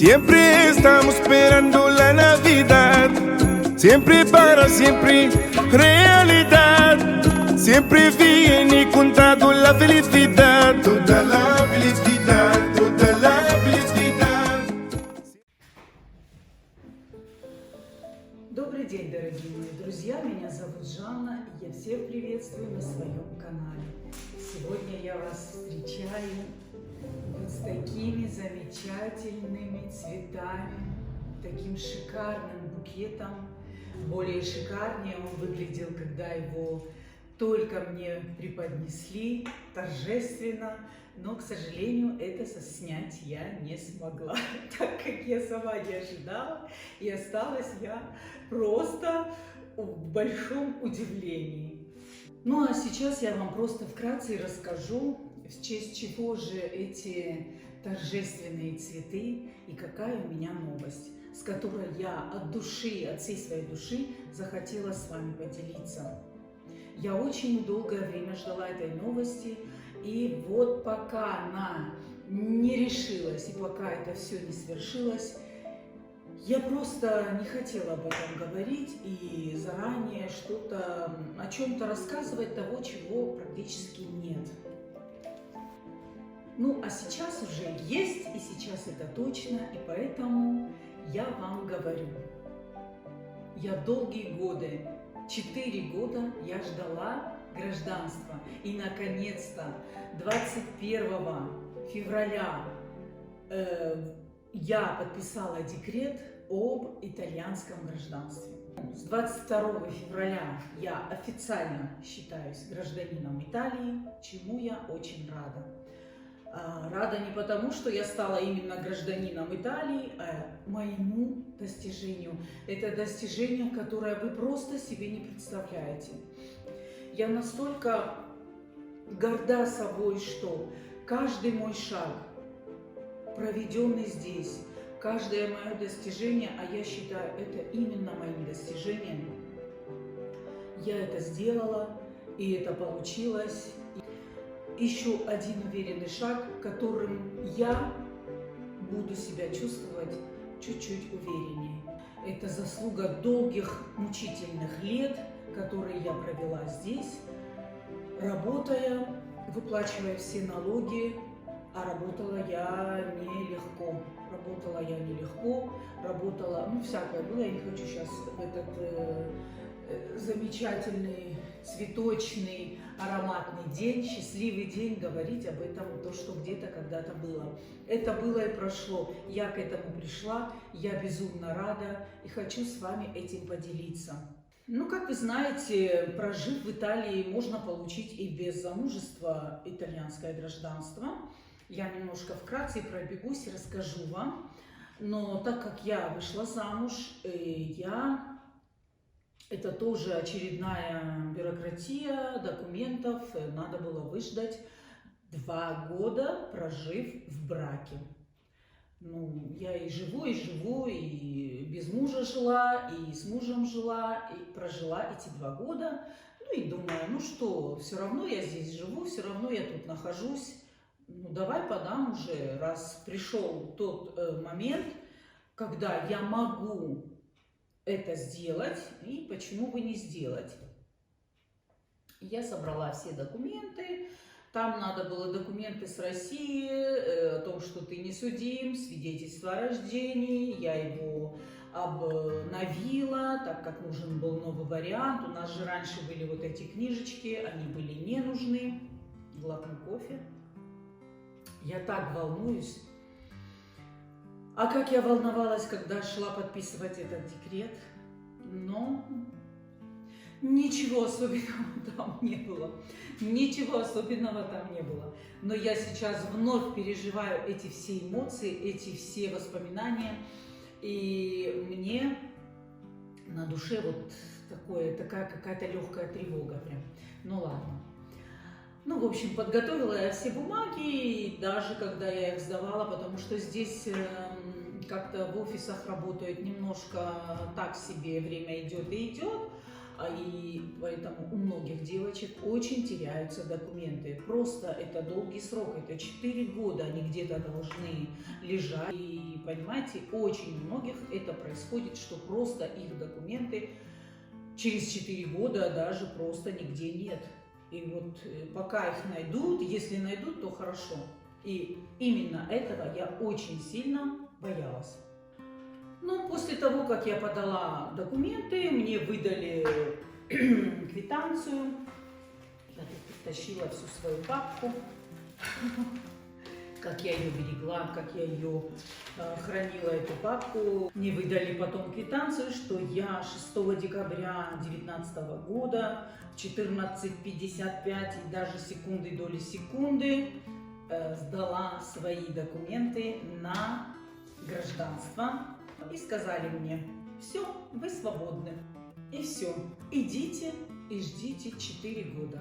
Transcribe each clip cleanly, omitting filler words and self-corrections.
Siempre estamos esperando la Navidad, siempre para siempre realidad. Siempre viene contado la felicidad, toda la felicidad, toda la felicidad. Добрый день, дорогие мои друзья, меня зовут Жанна, и я всех приветствую на своем канале. Сегодня я вас встречаю вот с такими замечательными цветами, таким шикарным букетом. Более шикарнее он выглядел, когда его только мне преподнесли, торжественно, но, к сожалению, это снять я не смогла, так как я сама не ожидала, и осталась я просто в большом удивлении. Ну а сейчас я вам просто вкратце расскажу, в честь чего же эти торжественные цветы и какая у меня новость, с которой я от души, от всей своей души захотела с вами поделиться. Я очень долгое время ждала этой новости, и вот пока она не решилась, и пока это все не свершилось, я просто не хотела об этом говорить и заранее что-то, о чем-то рассказывать того, чего практически нет. Ну, а сейчас уже есть, и сейчас это точно, и поэтому я вам говорю. Я долгие годы, 4 года я ждала гражданства, и наконец-то 21 февраля я подписала декрет об итальянском гражданстве. С 22 февраля я официально считаюсь гражданином Италии, чему я очень рада. Рада не потому, что я стала именно гражданином Италии, а моему достижению. Это достижение, которое вы просто себе не представляете. Я настолько горда собой, что каждый мой шаг, проведенный здесь, каждое мое достижение, а я считаю это именно моим достижением, я это сделала, и это получилось. Еще один уверенный шаг, которым я буду себя чувствовать чуть-чуть увереннее. Это заслуга долгих мучительных лет, которые я провела здесь, работая, выплачивая все налоги, а работала я нелегко. Работала, ну, всякое было. Я не хочу сейчас в этот замечательный, цветочный, ароматный день, счастливый день говорить об этом, то, что где-то когда-то было. Это было и прошло. Я к этому пришла, я безумно рада и хочу с вами этим поделиться. Ну, как вы знаете, прожив в Италии, можно получить и без замужества итальянское гражданство. Я немножко вкратце пробегусь и расскажу вам. Но так как я вышла замуж, это тоже очередная бюрократия документов. Надо было выждать 2 года, прожив в браке. Ну, я и живу, и без мужа жила, и с мужем жила, и прожила эти 2 года. Ну и думаю, ну что, все равно я здесь живу, все равно я тут нахожусь. Ну давай подам уже, раз пришел тот момент, когда я могу это сделать, и почему бы не сделать. Я собрала все документы. Там надо было документы с России, о том, что ты не судим, свидетельство о рождении. Я его обновила, так как нужен был новый вариант. У нас же раньше были вот эти книжечки, они были не нужны. Глотну кофе. Я так волнуюсь. А как я волновалась, когда шла подписывать этот декрет. Но ничего особенного там не было. Ничего особенного там не было. Но я сейчас вновь переживаю эти все эмоции, эти все воспоминания. И мне на душе вот такая какая-то легкая тревога прям. Ну ладно. Ну, в общем, подготовила я все бумаги, даже когда я их сдавала, потому что здесь как-то в офисах работают немножко так себе, время идет и идет. И поэтому у многих девочек очень теряются документы. Просто это долгий срок, это 4 года они где-то должны лежать. И понимаете, очень у многих это происходит, что просто их документы через 4 года даже просто нигде нет. И вот пока их найдут, если найдут, то хорошо. И именно этого я очень сильно боялась. Но после того, как я подала документы, мне выдали квитанцию. Я тут притащила всю свою папку, как я ее берегла, как я ее хранила, эту папку. Мне выдали потом квитанцию, что я 6 декабря 2019 года в 14:55 и даже секунды, доли секунды сдала свои документы на гражданство. И сказали мне: все, вы свободны. И все, идите и ждите 4 года.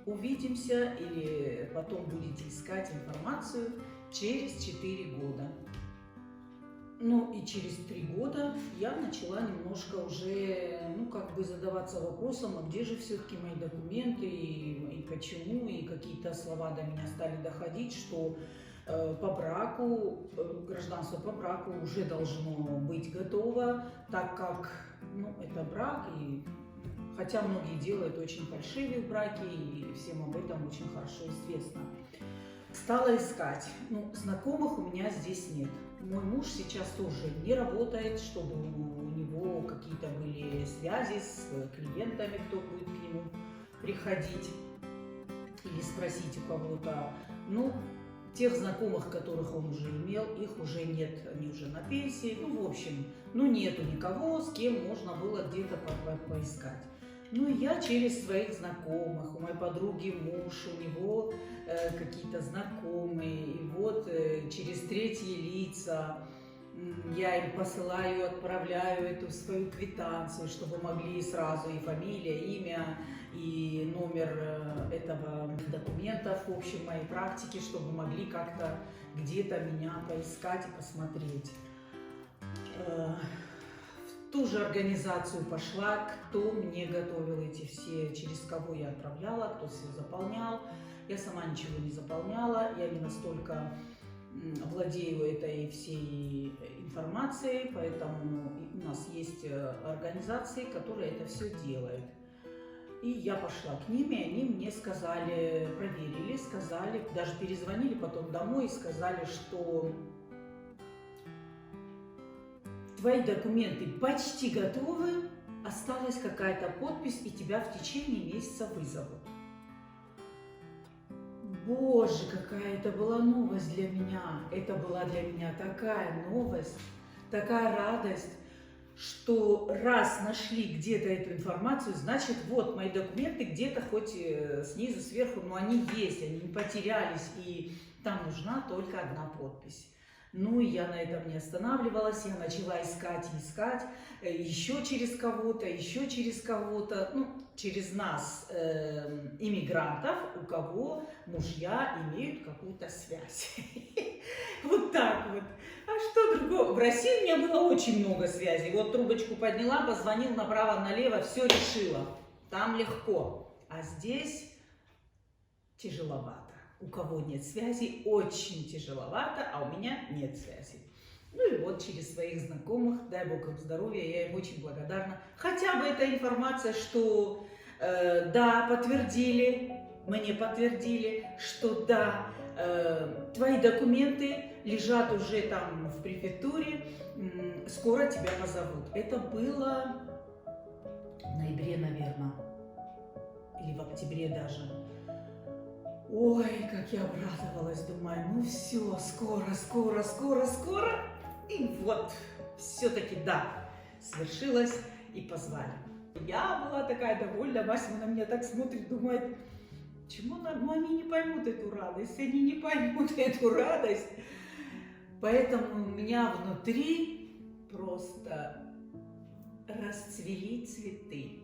Увидимся или потом будете искать информацию через 4 года. Ну и через 3 года я начала немножко уже, задаваться вопросом, а где же все-таки мои документы и почему, и какие-то слова до меня стали доходить, что по браку, гражданство по браку уже должно быть готово, так как, это брак, и хотя многие делают очень фальшивые браки, и всем об этом очень хорошо известно. Стала искать, знакомых у меня здесь нет. Мой муж сейчас тоже не работает, чтобы у него какие-то были связи с клиентами, кто будет к нему приходить или спросить у кого-то. Тех знакомых, которых он уже имел, их уже нет, они уже на пенсии. В общем, нету никого, с кем можно было где-то поискать. Я через своих знакомых, у моей подруги муж, у него какие-то знакомые, и вот через третьи лица я им посылаю, отправляю эту свою квитанцию, чтобы могли сразу и фамилия, имя, и номер этого документов в общем моей практике, чтобы могли как-то где-то меня поискать и посмотреть. В ту же организацию пошла, кто мне готовил эти все, через кого я отправляла, кто все заполнял. Я сама ничего не заполняла, я не настолько владею этой всей информацией, поэтому у нас есть организации, которые это все делают. И я пошла к ним, и они мне сказали, проверили, сказали, даже перезвонили потом домой и сказали, что твои документы почти готовы, осталась какая-то подпись, и тебя в течение месяца вызовут. Боже, какая это была новость для меня. Это была для меня такая новость, такая радость, что раз нашли где-то эту информацию, значит, вот мои документы где-то хоть снизу, сверху, но они есть, они не потерялись, и там нужна только одна подпись. И я на этом не останавливалась, я начала искать и искать, еще через кого-то, через нас, иммигрантов, у кого мужья имеют какую-то связь. Вот так вот. А что другого? В России у меня было очень много связей. Вот трубочку подняла, позвонил направо-налево, все решила. Там легко. А здесь тяжеловато. У кого нет связи, очень тяжеловато, а у меня нет связи. И вот через своих знакомых, дай бог им здоровья, я им очень благодарна. Хотя бы эта информация, что да, мне подтвердили, что да, твои документы лежат уже там в префектуре, скоро тебя позовут. Это было в ноябре, наверное, или в октябре даже. Ой, как я обрадовалась, думаю, все, скоро. И вот, все-таки да, свершилось и позвали. Я была такая довольна, Вася на меня так смотрит, думает, чему они не поймут эту радость, они не поймут эту радость. Поэтому у меня внутри просто расцвели цветы.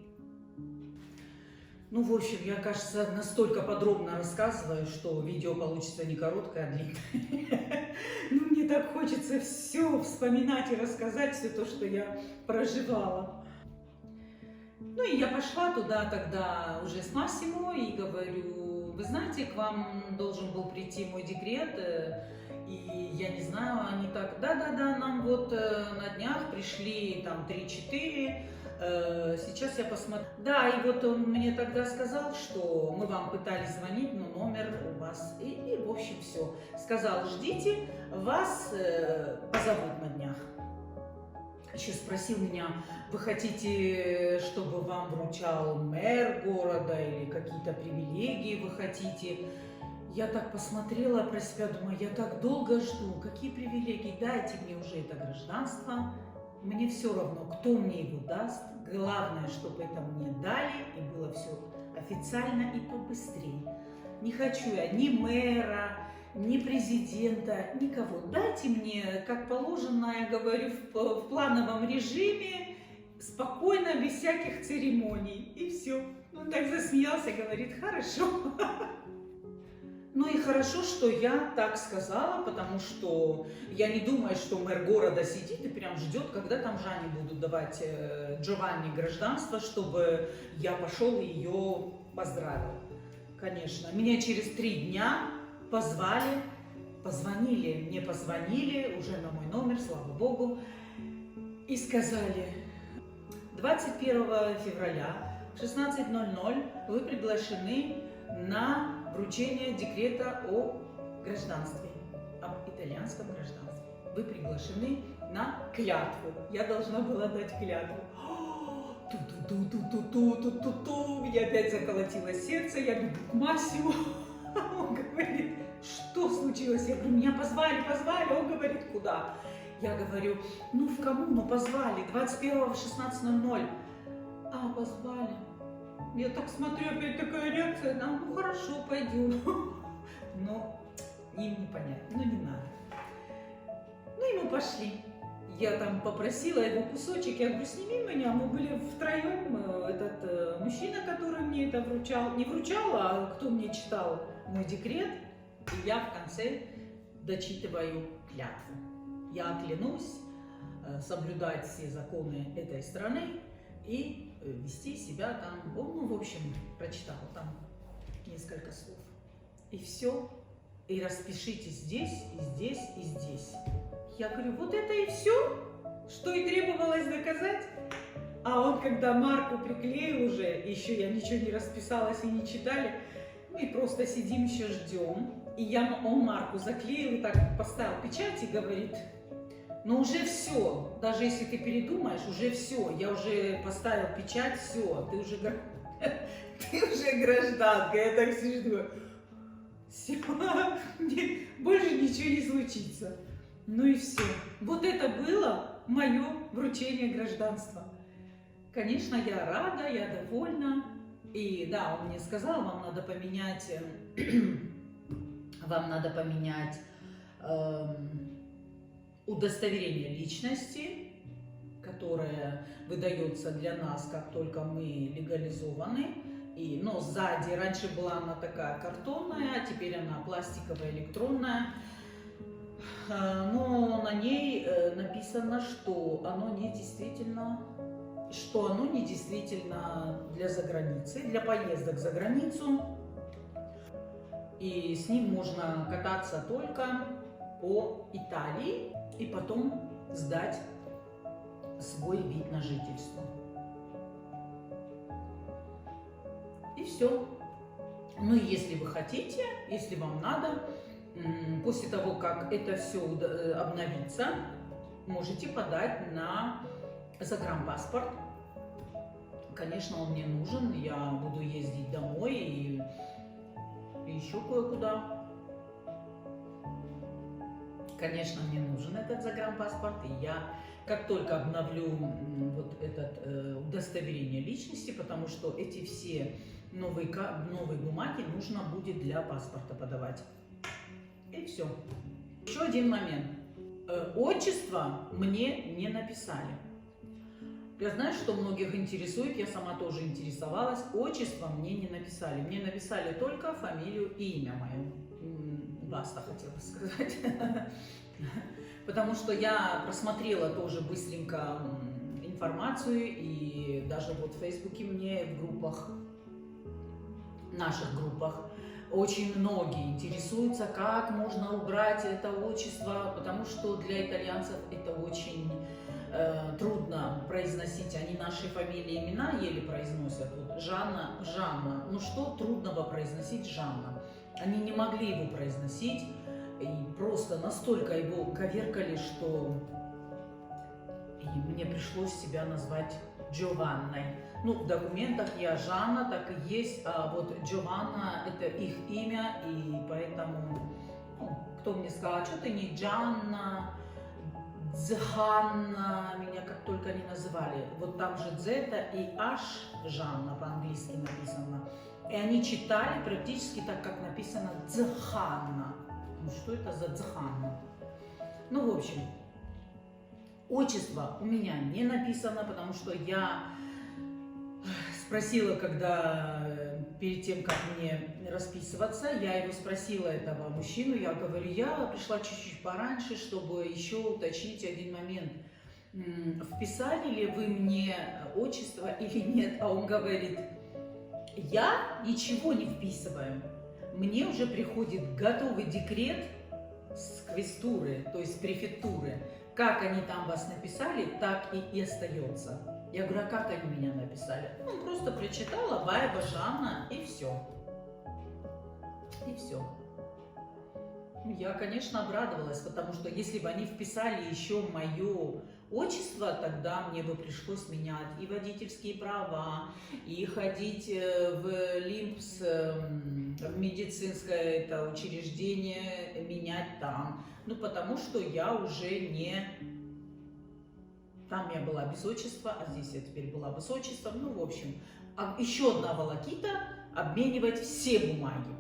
В общем, я, кажется, настолько подробно рассказываю, что видео получится не короткое, а длинное. Мне так хочется все вспоминать и рассказать, все то, что я проживала. Ну и я пошла туда тогда уже с Массимо и говорю, вы знаете, к вам должен был прийти мой декрет, и я не знаю, они так, да-да-да, нам вот на днях пришли там 3-4, сейчас я посмотрю. Да, и вот он мне тогда сказал, что мы вам пытались звонить, но номер у вас, и в общем все. Сказал, ждите, вас позовут на днях. Еще спросил меня, вы хотите, чтобы вам вручал мэр города или какие-то привилегии вы хотите? Я так посмотрела про себя, думаю, я так долго жду, какие привилегии, дайте мне уже это гражданство, мне все равно, кто мне его даст, главное, чтобы это мне дали и было все официально и побыстрее. Не хочу я ни мэра, ни президента, никого. Дайте мне, как положено, я говорю, в плановом режиме, спокойно, без всяких церемоний. И все. Он так засмеялся, говорит, хорошо. Ну и хорошо, что я так сказала, потому что я не думаю, что мэр города сидит и прям ждет, когда там Жанне будут давать Джованни гражданство, чтобы я пошел и ее поздравил. Конечно. Меня через 3 дня позвали, позвонили, мне позвонили уже на мой номер, слава богу, и сказали, 21 февраля в 16:00 вы приглашены на вручение декрета о гражданстве, об итальянском гражданстве. Вы приглашены на клятву. Я должна была дать клятву. Ту-ту-ту-ту-ту-ту-ту-ту-ту. У меня опять заколотилось сердце, я бегу к Массимо. Он говорит, что случилось? Я говорю, меня позвали. Он говорит, куда? Я говорю, ну в коммуну позвали, 21-го в 16:00. А, позвали. Я так смотрю, опять такая реакция, да, ну хорошо, пойдем. Но им не понять, ну не надо. Ну и мы пошли. Я там попросила его кусочек, я говорю, сними меня, мы были втроем, этот мужчина, который мне это вручал, не вручал, а кто мне читал мой декрет, и я в конце дочитываю клятву. Я клянусь соблюдать все законы этой страны и вести себя там, ну, в общем, прочитала там несколько слов. И все, и распишитесь здесь, и здесь, и здесь. Я говорю, вот это и все, что и требовалось доказать. А он, когда марку приклеил уже, еще я ничего не расписалась и не читали, мы просто сидим еще ждем. И он марку заклеил и так поставил печать и говорит, ну уже все, даже если ты передумаешь, уже все, я уже поставил печать, все, ты уже гражданка. Я так сижу, все, больше ничего не случится. Ну и все. Вот это было мое вручение гражданства. Конечно, я рада, я довольна. И да, он мне сказал, вам надо поменять удостоверение личности, которое выдается для нас, как только мы легализованы. Но сзади, раньше была она такая картонная, а теперь она пластиковая, электронная. Но на ней написано, что оно не действительно для заграницы, для поездок за границу. И с ним можно кататься только по Италии и потом сдать свой вид на жительство. И все. Ну и если вы хотите, если вам надо, после того, как это все обновится, можете подать на загранпаспорт. Конечно, он мне нужен, я буду ездить домой и еще кое-куда. Конечно, мне нужен этот загранпаспорт, и я как только обновлю вот это удостоверение личности, потому что эти все новые бумаги нужно будет для паспорта подавать. И все. Еще один момент. Отчество мне не написали. Я знаю, что многих интересует, я сама тоже интересовалась. Отчество мне не написали. Мне написали только фамилию и имя мое. Баста, хотела сказать. Потому что я просмотрела тоже быстренько информацию, и даже вот в Фейсбуке мне в группах, наших группах, очень многие интересуются, как можно убрать это отчество, потому что для итальянцев это очень трудно произносить. Они наши фамилии, имена еле произносят. Вот Жанна, Жанна. Ну что трудного произносить Жанна? Они не могли его произносить, и просто настолько его коверкали, что и мне пришлось себя назвать Джованной. Ну, в документах я Жанна, так и есть, а вот Джованна — это их имя, и поэтому, ну, кто мне сказал, что ты не Джанна, Дзханна, меня как только не называли. Вот там же Дзета и Аш Жанна по-английски написано. И они читали практически так, как написано Дзханна. Ну, что это за Дзханна? Ну, в общем, отчество у меня не написано, потому что я спросила, когда перед тем, как мне расписываться, я его спросила, этого мужчину, я говорю, я пришла чуть-чуть пораньше, чтобы еще уточнить один момент. Вписали ли вы мне отчество или нет? А он говорит, я ничего не вписываю. Мне уже приходит готовый декрет с квестуры, то есть с префектуры. Как они там вас написали, так и остается. Я говорю, а как они меня написали? Ну, просто прочитала Вайба, Жанна, и все. И все. Я, конечно, обрадовалась, потому что если бы они вписали еще мое отчество, тогда мне бы пришлось менять и водительские права, и ходить в ЛИМПС, в медицинское это учреждение, менять там. Ну, потому что я уже не... Там я была без отчества, а здесь я теперь была без отчества. Ну, в общем, еще одна волокита — обменивать все бумаги.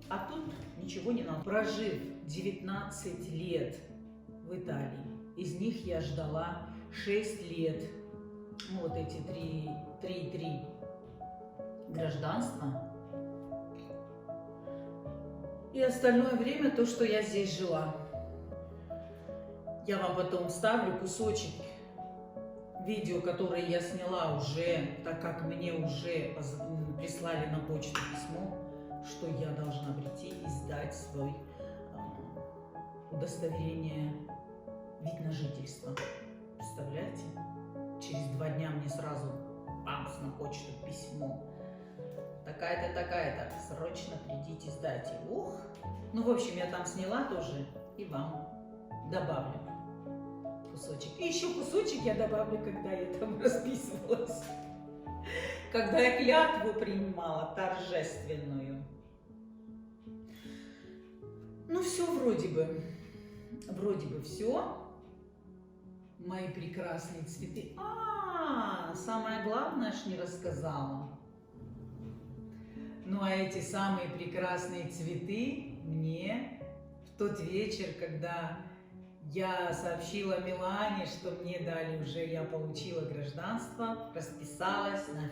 А тут ничего не надо. Прожив 19 лет в Италии, из них я ждала 6 лет, ну, вот эти 3 гражданства. И остальное время то, что я здесь жила. Я вам потом вставлю кусочек видео, которое я сняла уже, так как мне уже прислали на почту письмо, что я должна прийти и сдать свое удостоверение вид на жительство. Представляете? Через 2 дня мне сразу бамс на почту письмо. Такая-то, такая-то, срочно придите сдайте. Ух! Ну, в общем, я там сняла тоже и вам добавлю кусочек. И еще кусочек я добавлю, когда я там расписывалась. Когда я клятву принимала торжественную. Ну, все вроде бы все. Мои прекрасные цветы. Самое главное, ж не рассказала. Ну, а эти самые прекрасные цветы мне в тот вечер, когда я сообщила Милане, что мне дали уже, я получила гражданство, расписалась на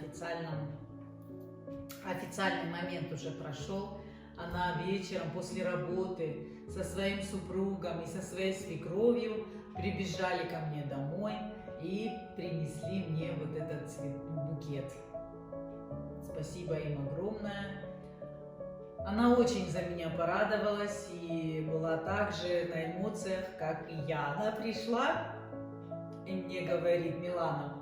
официальный момент уже прошел. Она вечером после работы со своим супругом и со своей свекровью прибежали ко мне домой и принесли мне вот этот букет. Спасибо им огромное. Она очень за меня порадовалась и была также на эмоциях, как и я. Она пришла и мне говорит, Милана,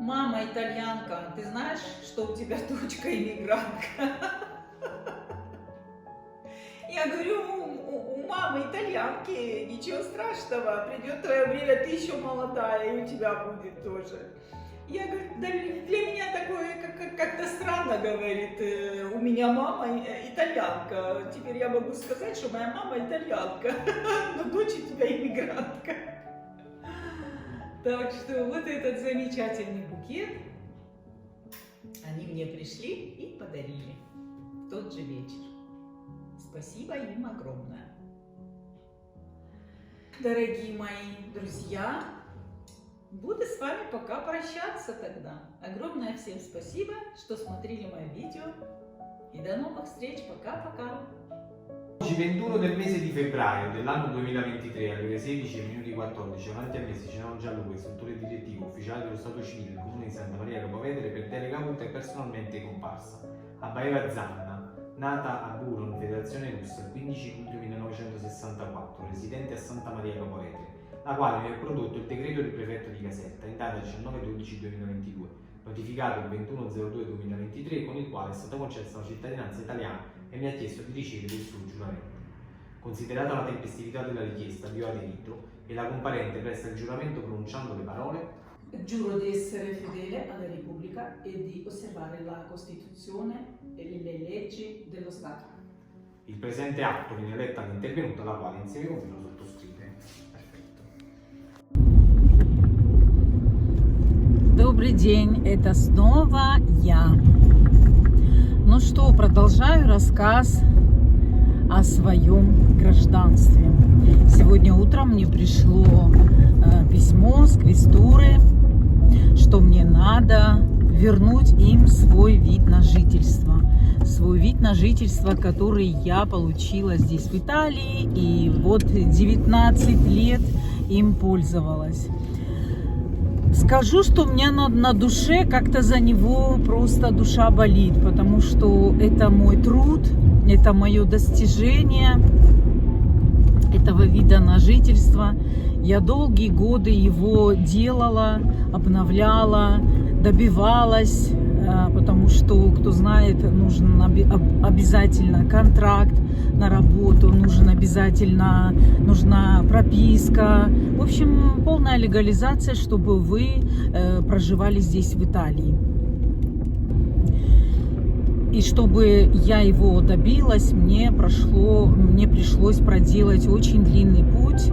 мама итальянка, ты знаешь, что у тебя дочка иммигрантка? Я говорю, у мамы итальянки, ничего страшного, придет твое время, ты еще молодая, и у тебя будет тоже. Я говорю, да, для меня такое как-то странно, говорит, у меня мама итальянка, теперь я могу сказать, что моя мама итальянка, но дочь у тебя иммигрантка. Так что вот этот замечательный букет они мне пришли и подарили в тот же вечер. Спасибо им огромное. Дорогие мои друзья, буду с вами пока прощаться тогда. Огромное всем спасибо, что смотрели мое видео. И до новых встреч. Пока-пока. Oggi 21 del mese di febbraio dell'anno 2023 alle ore 16:14 davanti a me si c'erano Gianluca, istruttore direttivo, ufficiale dello Stato civile del comune di Santa Maria Capua Vetere per delega avuta e personalmente comparsa. Abaeva Zanna, nata a Buron, Federazione Russa, il 15 luglio 1964, residente a Santa Maria Capua Vetere, la quale mi ha prodotto il decreto del prefetto di Caserta in data 19/12/2022, notificato il 21/02/2023, con il quale è stata concessa la cittadinanza italiana e mi ha chiesto di ricevere il suo giuramento. Considerata la tempestività della richiesta, vi ho aderito e la comparente presta il giuramento pronunciando le parole: Giuro di essere fedele alla Repubblica e di osservare la Costituzione e le leggi dello Stato. Il presente atto viene letto all'intervenuta, la quale insieme con me lo sottoscrive. Perfetto. Добрый день, это снова я. Ну что, продолжаю рассказ о своем гражданстве. Сегодня утром мне пришло письмо с квестуры, что мне надо вернуть им свой вид на жительство. Свой вид на жительство, который я получила здесь, в Италии, и вот 19 лет им пользовалась. Скажу, что у меня на душе как-то за него просто душа болит, потому что это мой труд, это мое достижение этого вида на жительство. Я долгие годы его делала, обновляла, добивалась, потому что, кто знает, нужен обязательно контракт на работу, нужна прописка. В общем, полная легализация, чтобы вы проживали здесь, в Италии. И чтобы я его добилась, мне пришлось проделать очень длинный путь.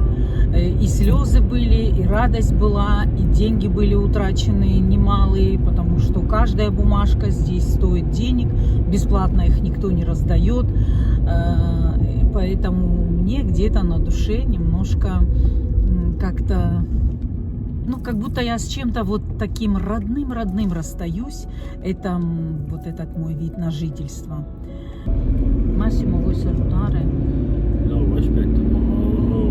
И слезы были, и радость была, и деньги были утрачены немалые, потому что каждая бумажка здесь стоит денег, бесплатно их никто не раздает. Поэтому мне где-то на душе немножко как-то, как будто я с чем-то вот таким родным расстаюсь. Это вот этот мой вид на жительство. Massimo, vuoi salutare? No, aspetta,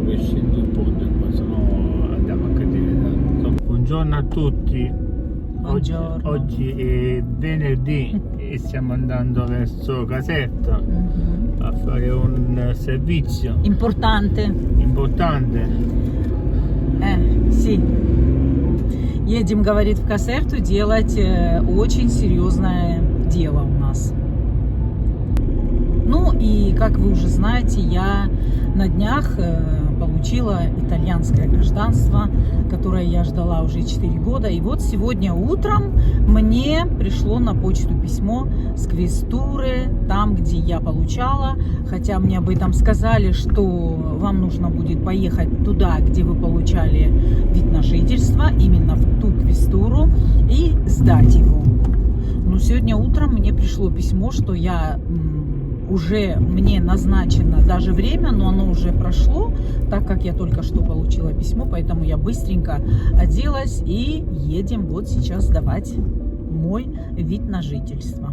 che scendo il ponte, ma se no andiamo a cadere. Buongiorno a tutti. Buongiorno. Oggi è venerdì e stiamo andando verso Caserta a fare un servizio Importante. Sì. Едем, говорит, в Касерту делать очень серьезное дело у нас. Ну и, как вы уже знаете, я на днях получила итальянское гражданство, которое я ждала уже 4 года. И вот сегодня утром мне пришло на почту письмо с квестуры, там, где я получала. Хотя мне об этом сказали, что вам нужно будет поехать туда, где вы получали вид на жительство, именно в ту квестуру, и сдать его. Но сегодня утром мне пришло письмо, что уже мне назначено даже время, но оно уже прошло, так как я только что получила письмо, поэтому я быстренько оделась и едем вот сейчас сдавать мой вид на жительство.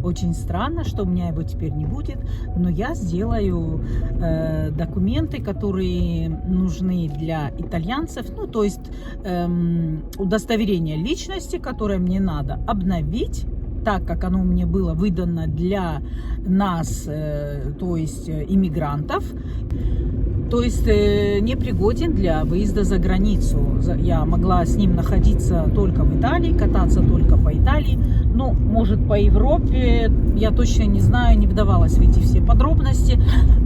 Очень странно, что у меня его теперь не будет, но я сделаю документы, которые нужны для итальянцев, то есть удостоверение личности, которое мне надо обновить, так как оно мне было выдано для нас, то есть иммигрантов, то есть непригоден для выезда за границу. Я могла с ним находиться только в Италии, кататься только по Италии, может, по Европе, я точно не знаю, не вдавалась в эти все подробности,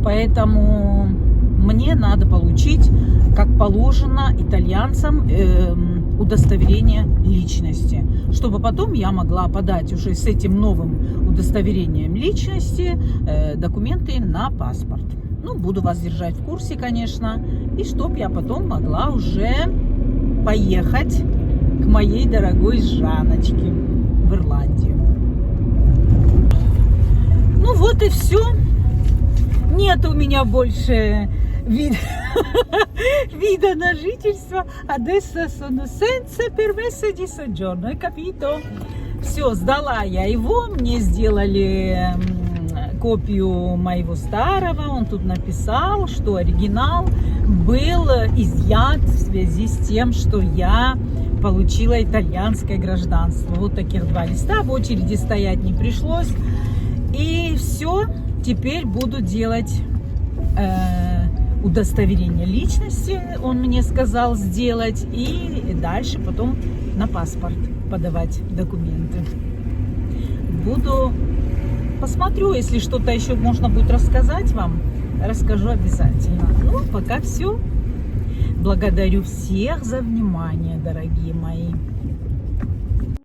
поэтому мне надо получить, как положено итальянцам, удостоверение личности, чтобы потом я могла подать уже с этим новым удостоверением личности документы на паспорт. Буду вас держать в курсе, конечно, и чтоб я потом могла уже поехать к моей дорогой Жанночке в Ирландию. Вот и все. Нет у меня больше вида на жительство. Adesso sono senza permesso di soggiorno, hai capito? Все, сдала я его, мне сделали копию моего старого. Он тут написал, что оригинал был изъят в связи с тем, что я получила итальянское гражданство. Вот таких 2 листа, в очереди стоять не пришлось. И все, теперь буду делать удостоверение личности, он мне сказал сделать, и дальше потом на паспорт подавать документы. Посмотрю, если что-то еще можно будет рассказать вам, расскажу обязательно. Ну, пока все. Благодарю всех за внимание, дорогие мои.